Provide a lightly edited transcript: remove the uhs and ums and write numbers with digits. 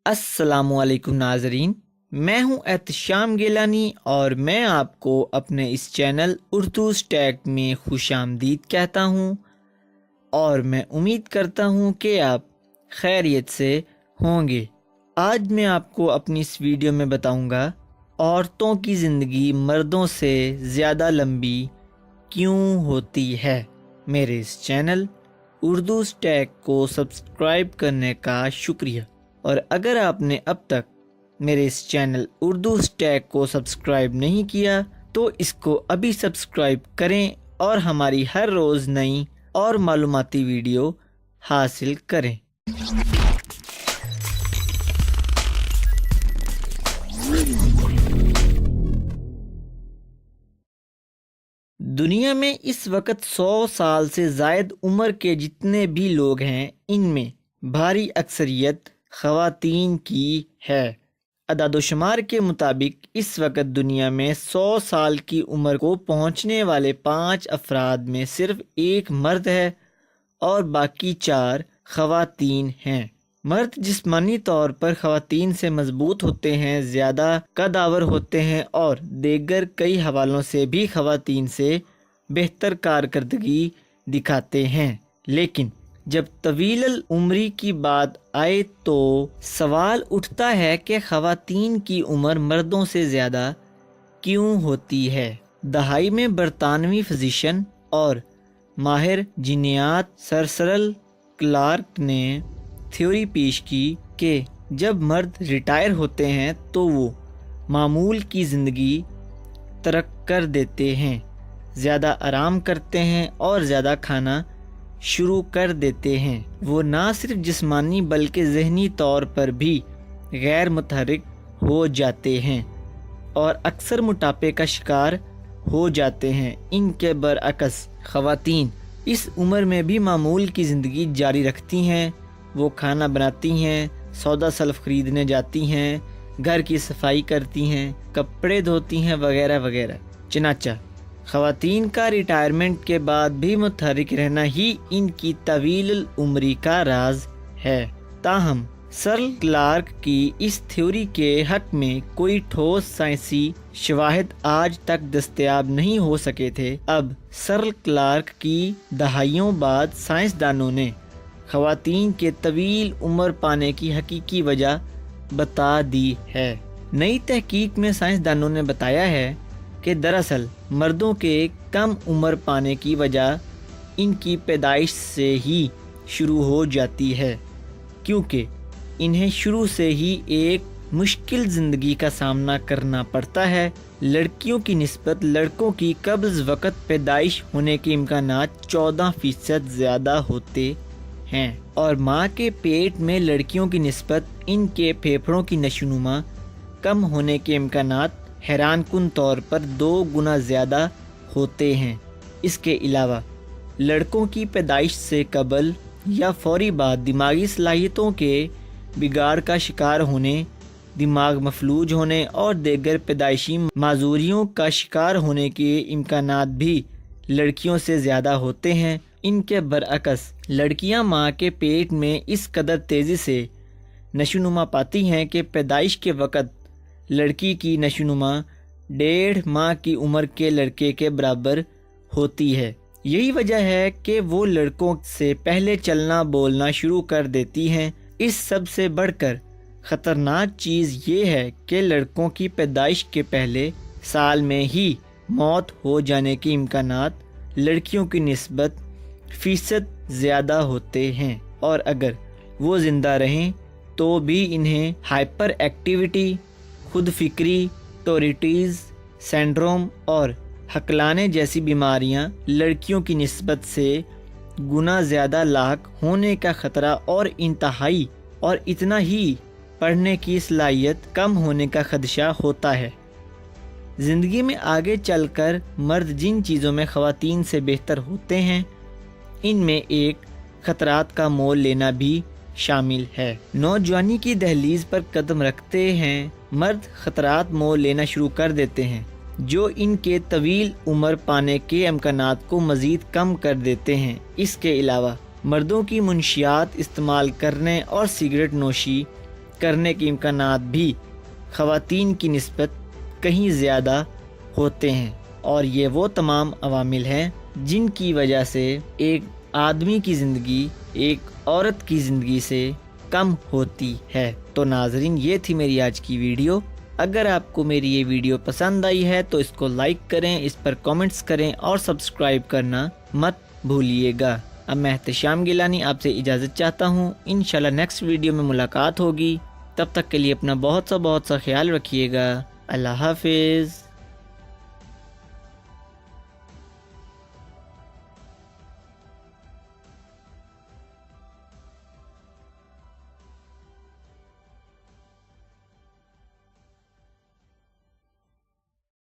अस्सलामुअलैकुम नाजरीन, मैं हूं एहतशाम गिलानी और मैं आपको अपने इस चैनल उर्दू स्टैक में खुशामदीद कहता हूं और मैं उम्मीद करता हूं कि आप खैरियत से होंगे। आज मैं आपको अपनी इस वीडियो में बताऊंगा औरतों की ज़िंदगी मर्दों से ज़्यादा लंबी क्यों होती है। मेरे इस चैनल उर्दू स्टैक को सब्सक्राइब करने का शुक्रिया, और अगर आपने अब तक मेरे इस चैनल उर्दू स्टैक को सब्सक्राइब नहीं किया तो इसको अभी सब्सक्राइब करें और हमारी हर रोज़ नई और मालूमाती वीडियो हासिल करें। दुनिया में इस वक्त 100 साल से ज़ायद उम्र के जितने भी लोग हैं, इनमें भारी अक्सरियत ख़वातीन की है। अदादोशुमार के मुताबिक इस वक्त दुनिया में 100 साल की उम्र को पहुंचने वाले 5 अफराद में सिर्फ एक मर्द है और बाकी 4 ख़वातीन हैं। मर्द जिस्मानी तौर पर ख़वातीन से मजबूत होते हैं, ज़्यादा कदावर होते हैं और देगर कई हवालों से भी ख़वातीन से बेहतर कारकर्दगी दिखाते हैं। लेकिन जब तवील उम्री की बात आए तो सवाल उठता है कि ख़वातीन की उम्र मर्दों से ज़्यादा क्यों होती है। दहाई में बरतानवी फिजिशन और माहिर जीनियात सर सरल क्लार्क ने थ्योरी पेश की कि जब मर्द रिटायर होते हैं तो वो मामूल की ज़िंदगी तरक कर देते हैं, ज़्यादा आराम करते हैं और ज़्यादा खाना शुरू कर देते हैं। वो ना सिर्फ जिस्मानी बल्कि ज़हनी तौर पर भी गैर मुतहर्रिक हो जाते हैं और अक्सर मोटापे का शिकार हो जाते हैं। इनके बरअक्स ख़वातीन इस उम्र में भी मामूल की ज़िंदगी जारी रखती हैं। वो खाना बनाती हैं, सौदा सल्फ ख़रीदने जाती हैं, घर की सफाई करती हैं, कपड़े धोती हैं वगैरह वगैरह। चनाचा ख़वातीन का रिटायरमेंट के बाद भी मुतहर्रिक रहना ही इनकी तवील उम्री का राज है। ताहम सर क्लार्क की इस थ्योरी के हक में कोई ठोस साइंसी शवाहिद आज तक दस्तयाब नहीं हो सके थे। अब सर क्लार्क की दहाइयों बाद साइंसदानों ने ख़वातीन के तवील उम्र पाने की हकीकी वजह बता दी है। नई तहकीक में साइंसदानों ने बताया है कि दरअसल मर्दों के कम उम्र पाने की वजह इनकी पैदाइश से ही शुरू हो जाती है, क्योंकि इन्हें शुरू से ही एक मुश्किल ज़िंदगी का सामना करना पड़ता है। लड़कियों की निस्बत लड़कों की कब्ज़ वक़्त पैदाइश होने के इम्कानात 14% ज़्यादा होते हैं और माँ के पेट में लड़कियों की निस्बत इनके फेफड़ों की नशोनुमा कम होने के इम्कानात हैरानकुन तौर पर 2 गुना ज़्यादा होते हैं। इसके अलावा लड़कों की पैदाइश से कबल या फौरी बाद दिमागी सलाहियतों के बिगाड़ का शिकार होने, दिमाग मफलूज होने और देगर पैदाइशी माजूरियों का शिकार होने के इम्कानात भी लड़कियों से ज़्यादा होते हैं। इनके बरअक्स लड़कियां माँ के पेट में इस कदर तेज़ी से नशोनुमा पाती हैं कि पैदाइश के वक़्त लड़की की नशोनुमा 1.5 माह की उम्र के लड़के के बराबर होती है। यही वजह है कि वो लड़कों से पहले चलना बोलना शुरू कर देती हैं। इस सब से बढ़कर ख़तरनाक चीज़ ये है कि लड़कों की पैदाइश के पहले साल में ही मौत हो जाने के इम्कानात लड़कियों की निस्बत फ़ीसद ज़्यादा होते हैं और अगर वो ज़िंदा रहें तो भी इन्हें हाइपर एक्टिविटी, खुद फिक्री, टोरिटीज़ सिंड्रोम और हकलाने जैसी बीमारियां लड़कियों की निस्बत से गुना ज़्यादा लाक होने का ख़तरा और इंतहाई और इतना ही पढ़ने की सलाहियत कम होने का खदशा होता है। ज़िंदगी में आगे चलकर मर्द जिन चीज़ों में ख़वातीन से बेहतर होते हैं, इनमें एक ख़तरात का मोल लेना भी शामिल है। नौजवानी की दहलीज पर कदम रखते हैं मर्द ख़तरात मोल लेना शुरू कर देते हैं, जो इनके तवील उम्र पाने के इम्कानात को मज़ीद कम कर देते हैं। इसके अलावा मर्दों की मुंशियात इस्तेमाल करने और सिगरेट नोशी کرنے کے امکانات بھی خواتین کی نسبت کہیں زیادہ ہوتے ہیں، اور یہ وہ تمام عوامل ہیں جن کی وجہ سے ایک آدمی کی زندگی ایک عورت کی زندگی سے کم ہوتی ہے۔ تو ناظرین، یہ تھی میری آج کی ویڈیو۔ اگر آپ کو میری یہ ویڈیو پسند آئی ہے تو اس کو لائک کریں، اس پر کامنٹس کریں اور سبسکرائب کرنا مت بھولیے گا۔ اب میں احتشام گیلانی آپ سے اجازت چاہتا ہوں، انشاءاللہ نیکسٹ ویڈیو میں ملاقات ہوگی۔ تب تک کے لیے اپنا بہت سا خیال رکھیے گا۔ اللہ حافظ۔